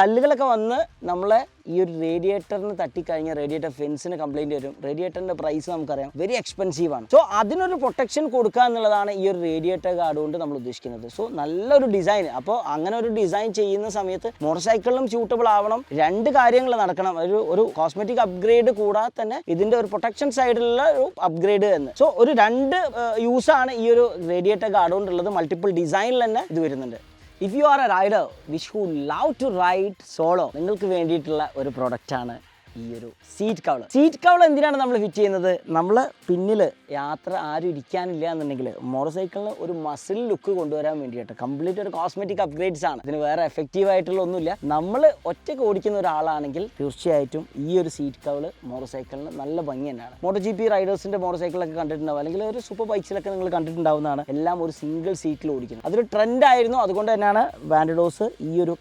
കല്ലുകളൊക്കെ വന്ന് നമ്മളെ ഈ ഒരു റേഡിയേറ്ററിന് തട്ടിക്കഴിഞ്ഞാൽ റേഡിയേറ്റർ ഫെൻസിന് കംപ്ലൈൻറ്റ് വരും. റേഡിയേറ്ററിൻ്റെ പ്രൈസ് നമുക്കറിയാം വെരി എക്സ്പെൻസീവ് ആണ്. സോ അതിനൊരു പ്രൊട്ടക്ഷൻ കൊടുക്കുക എന്നുള്ളതാണ് ഈ ഒരു റേഡിയേറ്റർ ഗാർഡ് കൊണ്ട് നമ്മൾ ഉദ്ദേശിക്കുന്നത്. സോ നല്ലൊരു ഡിസൈൻ. അപ്പോൾ അങ്ങനെ ഒരു ഡിസൈൻ ചെയ്യുന്ന സമയത്ത് മോട്ടോർ സൈക്കിളിനും സ്യൂട്ടബിൾ ആവണം. രണ്ട് കാര്യങ്ങൾ നടക്കണം. ഒരു കോസ്മെറ്റിക് അപ്ഗ്രേഡ് കൂടാതെ തന്നെ ഇതിൻ്റെ ഒരു പ്രൊട്ടക്ഷൻ സൈഡിലുള്ള ഒരു അപ്ഗ്രേഡ് എന്ന്. സോ ഒരു രണ്ട് യൂസാണ് ഈ ഒരു റേഡിയേറ്റർ ഗാർഡ് കൊണ്ടുള്ളത്. മൾട്ടിപ്പിൾ ഡിസൈനിൽ തന്നെ ഇത് വരുന്നുണ്ട്. If you are a rider which who love to ride solo, നിങ്ങൾക്ക് വേണ്ടിയിട്ടുള്ള ഒരു പ്രൊഡക്റ്റാണ് ഈ ഒരു സീറ്റ് കവൾ. സീറ്റ് കവൾ എന്തിനാണ് നമ്മൾ ഫിറ്റ് ചെയ്യുന്നത്? നമ്മൾ പിന്നിൽ യാത്ര ആരും ഇരിക്കാനില്ല എന്നുണ്ടെങ്കിൽ മോട്ടോർ സൈക്കിളിന് ഒരു മസിൽ ലുക്ക് കൊണ്ടുവരാൻ വേണ്ടിയിട്ട് കംപ്ലീറ്റ് ഒരു കോസ്മെറ്റിക് അപ്ഗ്രേഡ്സ് ആണ്. ഇതിന് വേറെ എഫക്റ്റീവ് ആയിട്ടുള്ള ഒന്നുമില്ല. നമ്മൾ ഒറ്റയ്ക്ക് ഓടിക്കുന്ന ഒരാളാണെങ്കിൽ തീർച്ചയായിട്ടും ഈ ഒരു സീറ്റ് കവൾ മോട്ടോർ സൈക്കിളിന് നല്ല ഭംഗി തന്നെയാണ്. മോട്ടോ GP റൈഡേഴ്സിൻ്റെ മോട്ടോർ സൈക്കിളൊക്കെ കണ്ടിട്ടുണ്ടാവും, അല്ലെങ്കിൽ ഒരു സൂപ്പർ ബൈക്സിലൊക്കെ നിങ്ങൾ കണ്ടിട്ടുണ്ടാവുന്നതാണ്. എല്ലാം ഒരു സിംഗിൾ സീറ്റിൽ ഓടിക്കുന്നത്. അതൊരു ട്രെൻഡ് ആയിരുന്നു. അതുകൊണ്ട് തന്നെയാണ് വാൻഡഡോസ് ഈ ഒരു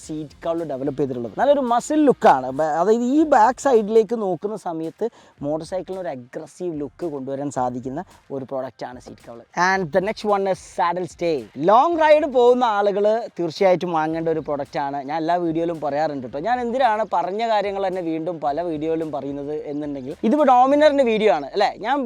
സീറ്റ് കവൾ ഡെവലപ്പ് ചെയ്തിട്ടുള്ളത്. നല്ലൊരു മസിൽ ലുക്കാണ്. അതായത് ഈ ബാക്ക് സൈഡിലേക്ക് നോക്കുന്ന സമയത്ത് മോട്ടോർ സൈക്കിളിന് ഒരു അഗ്രസീവ് ലുക്ക് കൊണ്ടുവരാൻ സാധിക്കുന്ന ഒരു പ്രോഡക്റ്റാണ് seat cover. And the next one is saddle stay. Long ride പോകുന്ന ആളുകൾ തീർച്ചയായിട്ടും വാങ്ങേണ്ട ഒരു പ്രൊഡക്റ്റാണ്. ഞാൻ എല്ലാ വീഡിയോയിലും പറയാറുണ്ട് കേട്ടോ. ഞാൻ എന്തിനാണ് പറഞ്ഞ കാര്യങ്ങൾ തന്നെ വീണ്ടും പല വീഡിയോയിലും പറയുന്നത് എന്നുണ്ടെങ്കിൽ, ഇതിപ്പോൾ ഡോമിനറിൻ്റെ വീഡിയോ ആണ് അല്ലേ. ഞാൻ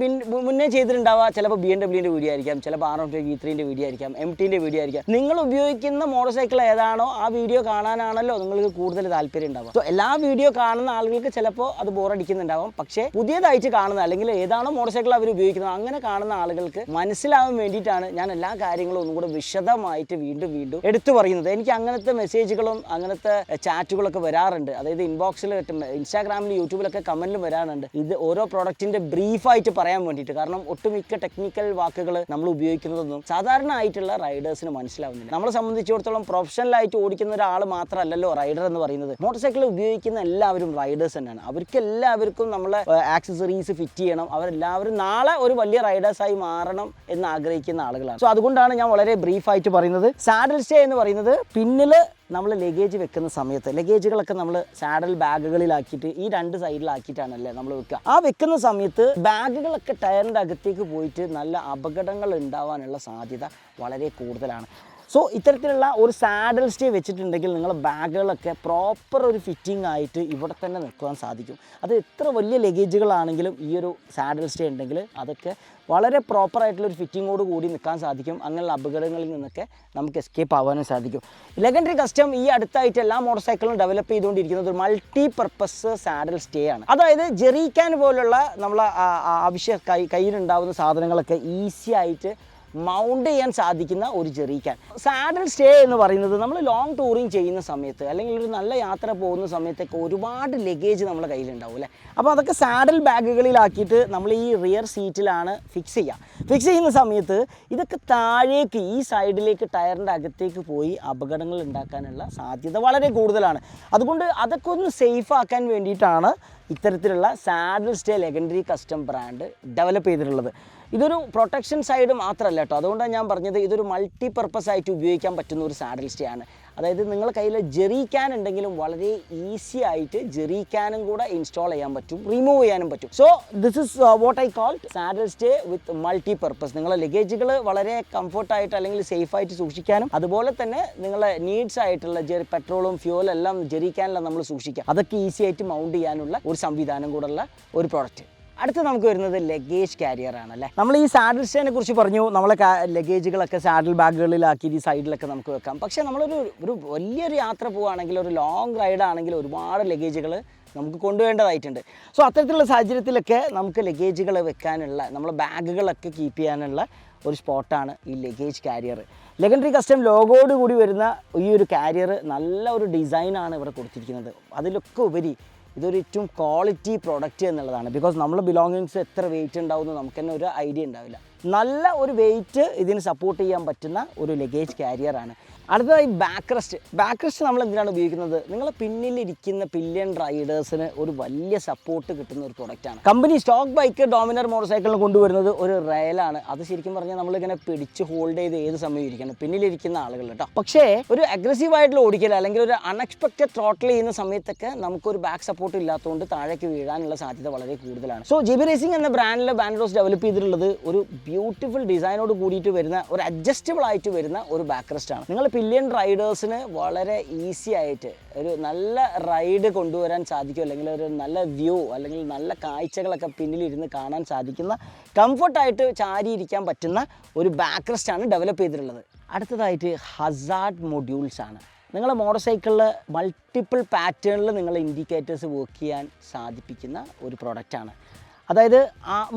മുന്നേ ചെയ്തിട്ടുണ്ടാവുക ചിലപ്പോൾ BMW വീഡിയോ ആയിരിക്കാം, ചിലപ്പോൾ R1 V3 വീഡിയോ ആയിരിക്കാം, MT വീഡിയോ ആയിരിക്കാം. നിങ്ങൾ ഉപയോഗിക്കുന്ന മോട്ടോർ സൈക്കിൾ ഏതാണോ ആ വീഡിയോ കാണാനാണല്ലോ നിങ്ങൾക്ക് കൂടുതൽ താല്പര്യം ഉണ്ടാവുക. സോ എല്ലാ വീഡിയോ കാണുന്ന ആളുകൾക്ക് ചിലപ്പോൾ അത് ബോറടിക്കുന്നുണ്ടാവും. പക്ഷേ പുതിയതായിട്ട് കാണുന്ന അല്ലെങ്കിൽ ഏതാണോ മോട്ടോർ സൈക്കിൾ അവർ ഉപയോഗിക്കുന്നത് അങ്ങനെ കാണുന്ന ആളുകൾക്ക് മനസ്സിലാവാൻ വേണ്ടിയിട്ടാണ് ഞാൻ എല്ലാ കാര്യങ്ങളും ഒന്നും കൂടെ വിശദമായിട്ട് വീണ്ടും എടുത്തു പറയുന്നത്. എനിക്ക് അങ്ങനത്തെ മെസ്സേജുകളും അങ്ങനത്തെ ചാറ്റുകളൊക്കെ വരാറുണ്ട്. അതായത് ഇൻബോക്സിൽ, ഇൻസ്റ്റാഗ്രാമിൽ, യൂട്യൂബിലൊക്കെ കമന്റിലും വരാറുണ്ട്. ഇത് ഓരോ പ്രോഡക്റ്റിന്റെ ബ്രീഫായിട്ട് പറയാൻ വേണ്ടിയിട്ട്. കാരണം ഒട്ടുമിക്ക ടെക്നിക്കൽ വാക്കുകൾ നമ്മൾ ഉപയോഗിക്കുന്നതൊന്നും സാധാരണ ആയിട്ടുള്ള റൈഡേഴ്സിന് മനസ്സിലാവുന്നില്ല. നമ്മളെ സംബന്ധിച്ചിടത്തോളം പ്രൊഫഷണലായിട്ട് ഓടിക്കുന്ന ഒരാൾ മാത്രമല്ലല്ലോ റൈഡർ എന്ന് പറയുന്നത്. മോട്ടോർ സൈക്കിൾ ഉപയോഗിക്കുന്ന എല്ലാവരും റൈഡേഴ്സ് തന്നെയാണ്. അവർക്ക് എല്ലാവർക്കും നമ്മളെ ആക്സസറീസ് ഫിറ്റ് ചെയ്യണം. അവരെല്ലാവരും നാളെ ഒരു വലിയ റൈഡേഴ്സായി മാറണം എന്ന് ആഗ്രഹിക്കുന്ന ആളുകളാണ്. സോ അതുകൊണ്ടാണ് ഞാൻ വളരെ ബ്രീഫായിട്ട് പറയുന്നത്. സാഡിൽ സ്റ്റേ എന്ന് പറയുന്നത് പിന്നിൽ നമ്മൾ ലഗേജ് വെക്കുന്ന സമയത്ത് ലഗേജുകളൊക്കെ നമ്മൾ സാഡൽ ബാഗുകളിലാക്കിയിട്ട് ഈ രണ്ട് സൈഡിലാക്കിയിട്ടാണല്ലേ നമ്മൾ വെക്കുക. ആ വെക്കുന്ന സമയത്ത് ബാഗുകളൊക്കെ ടയറിൻ്റെ അകത്തേക്ക് പോയിട്ട് നല്ല അപകടങ്ങൾ ഉണ്ടാവാനുള്ള സാധ്യത വളരെ കൂടുതലാണ്. സോ ഇത്തരത്തിലുള്ള ഒരു സാഡിൽ സ്റ്റേ വെച്ചിട്ടുണ്ടെങ്കിൽ നിങ്ങൾ ബാഗുകളൊക്കെ പ്രോപ്പർ ഒരു ഫിറ്റിംഗ് ആയിട്ട് ഇവിടെ തന്നെ നിൽക്കുവാൻ സാധിക്കും. അത് എത്ര വലിയ ലഗേജുകളാണെങ്കിലും ഈ ഒരു സാഡിൽ സ്റ്റേ ഉണ്ടെങ്കിൽ അതൊക്കെ വളരെ പ്രോപ്പറായിട്ടുള്ളൊരു ഫിറ്റിങ്ങോട് കൂടി നിൽക്കാൻ സാധിക്കും. അങ്ങനെയുള്ള അപകടങ്ങളിൽ നിന്നൊക്കെ നമുക്ക് എസ്കേപ്പ് ആവാനും സാധിക്കും. ലെഗൻട്രി കസ്റ്റം ഈ അടുത്തായിട്ട് എല്ലാ മോട്ടോർ സൈക്കിളും ഡെവലപ്പ് ചെയ്തുകൊണ്ടിരിക്കുന്നത് ഒരു മൾട്ടി പർപ്പസ് സാഡിൽ സ്റ്റേ ആണ്. അതായത് ജെറിക്കാൻ പോലുള്ള നമ്മളെ കയ്യിലുണ്ടാവുന്ന സാധനങ്ങളൊക്കെ ഈസി ആയിട്ട് മൗണ്ട് ചെയ്യാൻ സാധിക്കുന്ന ഒരു ജെറി ക്യാൻ. സാഡിൽ സ്റ്റേ എന്ന് പറയുന്നത് നമ്മൾ ലോങ് ടൂറിങ് ചെയ്യുന്ന സമയത്ത് അല്ലെങ്കിൽ ഒരു നല്ല യാത്ര പോകുന്ന സമയത്തൊക്കെ ഒരുപാട് ലഗേജ് നമ്മുടെ കയ്യിലുണ്ടാവും അല്ലേ. അപ്പോൾ അതൊക്കെ സാഡിൽ ബാഗുകളിലാക്കിയിട്ട് നമ്മൾ ഈ റിയർ സീറ്റിലാണ് ഫിക്സ് ചെയ്യുന്ന സമയത്ത് ഇതൊക്കെ താഴേക്ക് ഈ സൈഡിലേക്ക് ടയറിൻ്റെ അകത്തേക്ക് പോയി അപകടങ്ങൾ ഉണ്ടാക്കാനുള്ള സാധ്യത വളരെ കൂടുതലാണ്. അതുകൊണ്ട് അതൊക്കെ ഒന്ന് സേഫ് ആക്കാൻ വേണ്ടിയിട്ടാണ് ഇത്തരത്തിലുള്ള saddle stay legendary custom brand develop ചെയ്തിട്ടുള്ളത്. ഇതൊരു പ്രൊട്ടക്ഷൻ സൈഡ് മാത്രമല്ല കേട്ടോ, അതുകൊണ്ടാണ് ഞാൻ പറഞ്ഞത് ഇതൊരു മൾട്ടി പർപ്പസ് ആയിട്ട് ഉപയോഗിക്കാൻ പറ്റുന്ന ഒരു സാഡിൽ സ്റ്റേ ആണ്. അതായത് നിങ്ങളുടെ കയ്യിൽ ജെറി ക്യാൻ ഉണ്ടെങ്കിലും വളരെ ഈസി ആയിട്ട് ജെറി ക്യാനും കൂടെ ഇൻസ്റ്റാൾ ചെയ്യാൻ പറ്റും, റിമൂവ് ചെയ്യാനും പറ്റും. So this is what I call saddle stay with multi purpose. നിങ്ങളുടെ ലഗേജുകൾ വളരെ കംഫർട്ടായിട്ട് അല്ലെങ്കിൽ സേഫായിട്ട് സൂക്ഷിക്കാനും അതുപോലെ തന്നെ നിങ്ങളുടെ നീഡ്സ് ആയിട്ടുള്ള പെട്രോളും ഫ്യൂവലും എല്ലാം ജെറി ക്യാനിലാണ് നമ്മൾ സൂക്ഷിക്കുക. അതൊക്കെ ഈസി ആയിട്ട് മൗണ്ട് ചെയ്യാനുള്ള ഒരു സംവിധാനം കൂടെയുള്ള ഒരു പ്രോഡക്റ്റ്. അടുത്ത് നമുക്ക് വരുന്നത് ലഗേജ് കാരിയർ ആണല്ലേ. നമ്മൾ ഈ സാഡിൽ സ്റ്റേനെ കുറിച്ച് പറഞ്ഞു, നമ്മളെ ലഗേജുകളൊക്കെ സാഡിൽ ബാഗുകളിലാക്കി ഈ സൈഡിലൊക്കെ നമുക്ക് വെക്കാം. പക്ഷേ നമ്മളൊരു വലിയൊരു യാത്ര പോവുകയാണെങ്കിൽ, ഒരു ലോങ് റൈഡ് ആണെങ്കിൽ ഒരുപാട് ലഗേജുകൾ നമുക്ക് കൊണ്ടുപോകേണ്ടതായിട്ടുണ്ട്. സോ അത്തരത്തിലുള്ള സാഹചര്യത്തിലൊക്കെ നമുക്ക് ലഗേജുകൾ വെക്കാനുള്ള, നമ്മളെ ബാഗുകളൊക്കെ കീപ്പ് ചെയ്യാനുള്ള ഒരു സ്പോട്ടാണ് ഈ ലഗേജ് കാരിയർ. ലെഗൻഡറി കസ്റ്റം ലോഗോട് കൂടി വരുന്ന ഈ ഒരു കാരിയർ നല്ല ഒരു ഡിസൈനാണ് ഇവിടെ കൊടുത്തിരിക്കുന്നത്. അതിലൊക്കെ ഉപരി ഇതൊരു ഏറ്റവും ക്വാളിറ്റി പ്രോഡക്റ്റ് എന്നുള്ളതാണ്. ബിക്കോസ് നമ്മൾ ബിലോങ്ങിങ്സ് എത്ര വെയിറ്റ് ഉണ്ടാവുമെന്ന് നമുക്ക് തന്നെ ഒരു ഐഡിയ ഉണ്ടാവില്ല. നല്ല ഒരു വെയിറ്റ് ഇതിന് സപ്പോർട്ട് ചെയ്യാൻ പറ്റുന്ന ഒരു ലഗേജ് കാരിയറാണ്. അടുത്തതായി ബാക്ക് റെസ്റ്റ് നമ്മൾ എന്തിനാണ് ഉപയോഗിക്കുന്നത്? നിങ്ങളെ പിന്നിലിരിക്കുന്ന പില്യൺ റൈഡേഴ്സിന് ഒരു വലിയ സപ്പോർട്ട് കിട്ടുന്ന ഒരു പ്രൊഡക്റ്റാണ്. Company stock bike Dominar motor സൈക്കിളിന് കൊണ്ടുവരുന്നത് ഒരു റെയിലാണ്. അത് ശരിക്കും പറഞ്ഞാൽ നമ്മളിങ്ങനെ പിടിച്ച് ഹോൾഡ് ചെയ്ത് ഏത് സമയം ഇരിക്കണം, പിന്നിലിരിക്കുന്ന ആളുകൾ കേട്ടോ. പക്ഷേ ഒരു അഗ്രസീവായിട്ടുള്ള ഓടിക്കൽ അല്ലെങ്കിൽ ഒരു അൺഎക്സ്പെക്റ്റഡ് ത്രോട്ടിൽ ചെയ്യുന്ന സമയത്തൊക്കെ നമുക്കൊരു ബാക്ക് സപ്പോർട്ട് ഇല്ലാത്തതുകൊണ്ട് താഴേക്ക് വീഴാനുള്ള സാധ്യത വളരെ കൂടുതലാണ്. സോ ജി ബി റേസിംഗ് എന്ന ബ്രാൻഡിൽ ബാൻഡോസ് ഡെവലപ്പ് ചെയ്തിട്ടുള്ളത് ഒരു ബ്യൂട്ടിഫുൾ ഡിസൈനോട് കൂടിയിട്ട് വരുന്ന, ഒരു അഡ്ജസ്റ്റബിൾ ആയിട്ട് വരുന്ന ഒരു ബാക്ക് റെസ്റ്റ് ആണ്. നിങ്ങൾ പില്യൺ റൈഡേഴ്സിന് വളരെ ഈസി ആയിട്ട് ഒരു നല്ല റൈഡ് കൊണ്ടുവരാൻ സാധിക്കും, അല്ലെങ്കിൽ ഒരു നല്ല വ്യൂ അല്ലെങ്കിൽ നല്ല കാഴ്ചകളൊക്കെ പിന്നിലിരുന്ന് കാണാൻ സാധിക്കുന്ന, കംഫർട്ടായിട്ട് ചാരിയിരിക്കാൻ പറ്റുന്ന ഒരു ബാക്ക് റെസ്റ്റ് ആണ് ഡെവലപ്പ് ചെയ്തിട്ടുള്ളത്. അടുത്തതായിട്ട് ഹസാർഡ് മൊഡ്യൂൾസ് ആണ്. നിങ്ങളുടെ മോട്ടോർ സൈക്കിളിൽ മൾട്ടിപ്പിൾ പാറ്റേണിൽ നിങ്ങൾ ഇൻഡിക്കേറ്റേഴ്സ് വർക്ക് ചെയ്യാൻ സാധിപ്പിക്കുന്ന ഒരു പ്രൊഡക്റ്റാണ്. അതായത്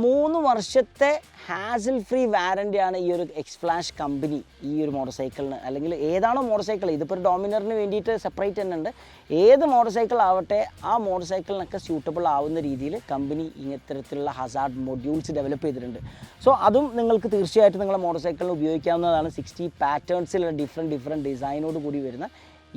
3 വർഷത്തെ ഹാസിൽ ഫ്രീ വാറൻറ്റിയാണ് ഈ ഒരു എക്സ്ഫ്ലാഷ് കമ്പനി ഈ ഒരു മോട്ടോർ സൈക്കിളിന്, അല്ലെങ്കിൽ ഏതാണോ മോട്ടോർ സൈക്കിൾ, ഇതിപ്പോൾ ഒരു ഡോമിനറിന് വേണ്ടിയിട്ട് സെപ്പറേറ്റ് തന്നെ ഉണ്ട്, ഏത് മോട്ടോർ സൈക്കിൾ ആവട്ടെ ആ മോട്ടോർ സൈക്കിളിനൊക്കെ സ്യൂട്ടബിൾ ആവുന്ന രീതിയിൽ കമ്പനി ഇത്തരത്തിലുള്ള ഹസാർഡ് മൊഡ്യൂൾസ് ഡെവലപ്പ് ചെയ്തിട്ടുണ്ട്. സോ അതും നിങ്ങൾക്ക് തീർച്ചയായിട്ടും നിങ്ങളുടെ മോട്ടോർ സൈക്കിളിന് ഉപയോഗിക്കാവുന്നതാണ്. 60 പാറ്റേൺസിലുള്ള ഡിഫറെൻറ്റ് ഡിസൈനോട് കൂടി വരുന്ന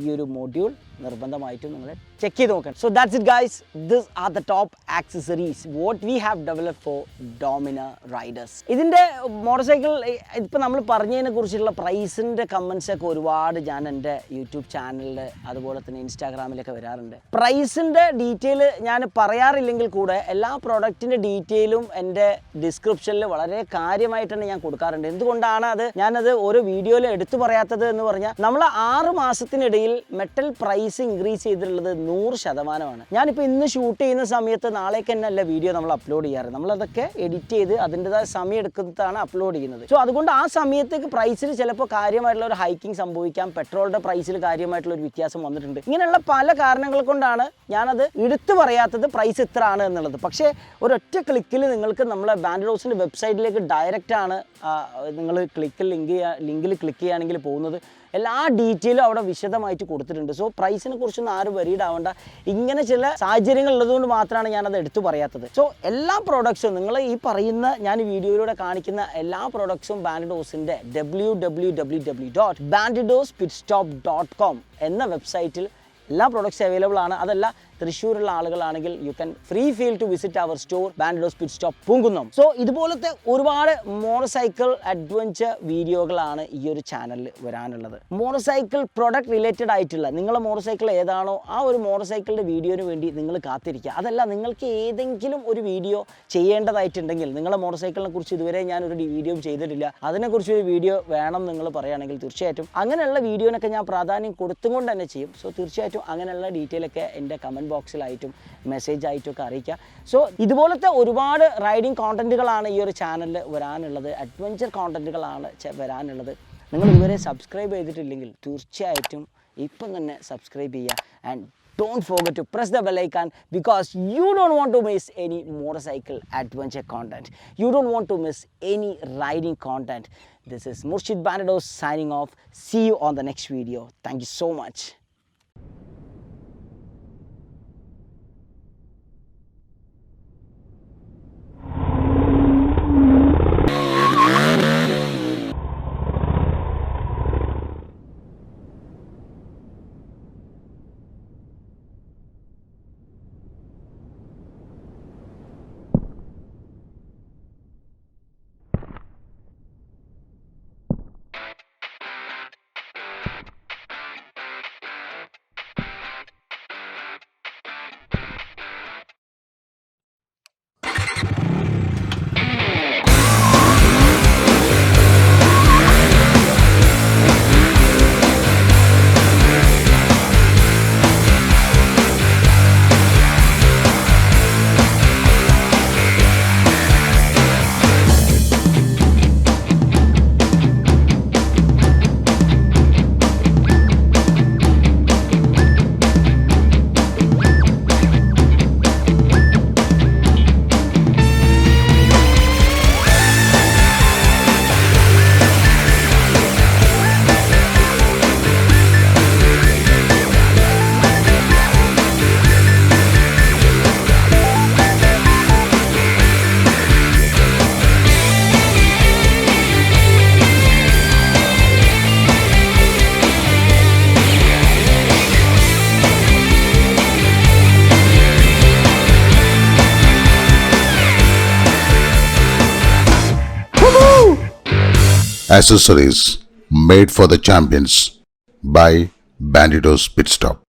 ഈ ഒരു മൊഡ്യൂൾ നിർബന്ധമായിട്ടും നിങ്ങൾ ചെക്ക് ചെയ്ത് നോക്കണം. So that's it guys, this are the top accessories what we have developed four Dominar Riders. ഇതിൻ്റെ മോട്ടോർ സൈക്കിൾ ഇപ്പോൾ നമ്മൾ പറഞ്ഞതിനെ കുറിച്ചുള്ള പ്രൈസിൻ്റെ കമൻസൊക്കെ ഒരുപാട് ഞാൻ എൻ്റെ യൂട്യൂബ് ചാനലിൽ അതുപോലെ തന്നെ ഇൻസ്റ്റാഗ്രാമിലൊക്കെ വരാറുണ്ട്. പ്രൈസിൻ്റെ ഡീറ്റെയിൽ ഞാൻ പറയാറില്ലെങ്കിൽ കൂടെ എല്ലാ പ്രോഡക്റ്റിൻ്റെ ഡീറ്റെയിലും എൻ്റെ ഡിസ്ക്രിപ്ഷനിൽ വളരെ കാര്യമായിട്ട് തന്നെ ഞാൻ കൊടുക്കാറുണ്ട്. എന്തുകൊണ്ടാണ് ഞാനത് ഓരോ വീഡിയോയിൽ എടുത്തു പറയാത്തത് എന്ന് പറഞ്ഞാൽ, നമ്മൾ 6 മാസത്തിനിടയിൽ മെറ്റൽ പ്രൈസ് ഇൻക്രീസ് ചെയ്തിട്ടുള്ളത് 100%. ഞാനിപ്പോൾ ഇന്ന് ഷൂട്ട് ചെയ്യുന്ന സമയത്ത് നാളേക്ക് തന്നെ അല്ല വീഡിയോ നമ്മൾ അപ്ലോഡ് ചെയ്യാറ്. നമ്മളതൊക്കെ എഡിറ്റ് ചെയ്ത് അതിൻ്റെതായ സമയം എടുക്കുന്നതാണ് അപ്ലോഡ് ചെയ്യുന്നത്. സോ അതുകൊണ്ട് ആ സമയത്തേക്ക് പ്രൈസിൽ ചിലപ്പോൾ കാര്യമായിട്ടുള്ള ഒരു ഹൈക്കിംഗ് സംഭവിക്കാം, പെട്രോളിൻ്റെ പ്രൈസിൽ കാര്യമായിട്ടുള്ള ഒരു വ്യത്യാസം വന്നിട്ടുണ്ട്. ഇങ്ങനെയുള്ള പല കാരണങ്ങൾ കൊണ്ടാണ് ഞാനത് എടുത്തു പറയാത്തത് പ്രൈസ് ഇത്ര ആണ് എന്നുള്ളത്. പക്ഷേ ഒരൊറ്റ ക്ലിക്കിൽ നിങ്ങൾക്ക് നമ്മളെ ബാൻഡോസിൻ്റെ വെബ്സൈറ്റിലേക്ക് ഡയറക്റ്റാണ് നിങ്ങൾ ലിങ്കിൽ ക്ലിക്ക് ചെയ്യുകയാണെങ്കിൽ പോകുന്നത്. എല്ലാ ഡീറ്റെയിലും അവിടെ വിശദമായിട്ട് കൊടുത്തിട്ടുണ്ട്. സോ പ്രൈസിനെ കുറിച്ചൊന്നും ആരും വരീഡ് ആവേണ്ട. ഇങ്ങനെ ചില സാഹചര്യങ്ങൾ ഉള്ളതുകൊണ്ട് മാത്രമാണ് ഞാനത് എടുത്തു പറയാത്തത്. സോ എല്ലാ പ്രോഡക്ട്സും നിങ്ങൾ ഈ പറയുന്ന ഞാൻ വീഡിയോയിലൂടെ കാണിക്കുന്ന എല്ലാ പ്രോഡക്ട്സും ബാൻഡോസിൻ്റെ www.bandidosspitstop.com എന്ന വെബ്സൈറ്റിൽ എല്ലാ പ്രോഡക്ട്സ് അവൈലബിൾ ആണ്. അതല്ല തൃശ്ശൂരുള്ള ആളുകളാണെങ്കിൽ you can free feel to visit our store Bandos pit stop Poonkunnam. So ഇതുപോലത്തെ ഒരുപാട് മോട്ടോർ സൈക്കിൾ അഡ്വഞ്ചർ വീഡിയോകളാണ് ഈ ഒരു ചാനലിൽ വരാനുള്ളത്. മോട്ടോർ സൈക്കിൾ പ്രൊഡക്റ്റ് റിലേറ്റഡ് ആയിട്ടുള്ള നിങ്ങളുടെ മോട്ടോർ സൈക്കിൾ ഏതാണോ ആ ഒരു മോട്ടോർ സൈക്കിളിൻ്റെ വീഡിയോന് വേണ്ടി നിങ്ങൾ കാത്തിരിക്കുക. അതല്ല നിങ്ങൾക്ക് ഏതെങ്കിലും ഒരു വീഡിയോ ചെയ്യേണ്ടതായിട്ടുണ്ടെങ്കിൽ, നിങ്ങളുടെ മോട്ടോർ സൈക്കിളിനെ കുറിച്ച് ഇതുവരെ ഞാനൊരു വീഡിയോ ചെയ്തിട്ടില്ല, അതിനെക്കുറിച്ച് ഒരു വീഡിയോ വേണം നിങ്ങൾ പറയുകയാണെങ്കിൽ തീർച്ചയായിട്ടും അങ്ങനെയുള്ള വീഡിയോനൊക്കെ ഞാൻ പ്രാധാന്യം കൊടുത്തുകൊണ്ട് തന്നെ ചെയ്യും. സോ തീർച്ചയായിട്ടും അങ്ങനെയുള്ള ഡീറ്റെയിൽ ഒക്കെ എൻ്റെ കമൻറ്റ് ബോക്സിലായിട്ടും മെസ്സേജ് ആയിട്ടും ഒക്കെ അറിയിക്കുക. സോ ഇതുപോലത്തെ ഒരുപാട് റൈഡിങ് കോണ്ടന്റുകളാണ് ഈ ഒരു ചാനലിൽ വരാനുള്ളത്, അഡ്വഞ്ചർ കോണ്ടന്റുകളാണ് വരാനുള്ളത്. നിങ്ങൾ ഇതുവരെ സബ്സ്ക്രൈബ് ചെയ്തിട്ടില്ലെങ്കിൽ തീർച്ചയായിട്ടും ഇപ്പം തന്നെ സബ്സ്ക്രൈബ് ചെയ്യുക. And don't forget to press the bell icon because you don't want to miss any motorcycle adventure content. You don't want to miss any riding content. This is Murshid Bandidos signing off. See you on the next video. Thank you so much. Accessories made for the champions by Bandidos Pit Stop.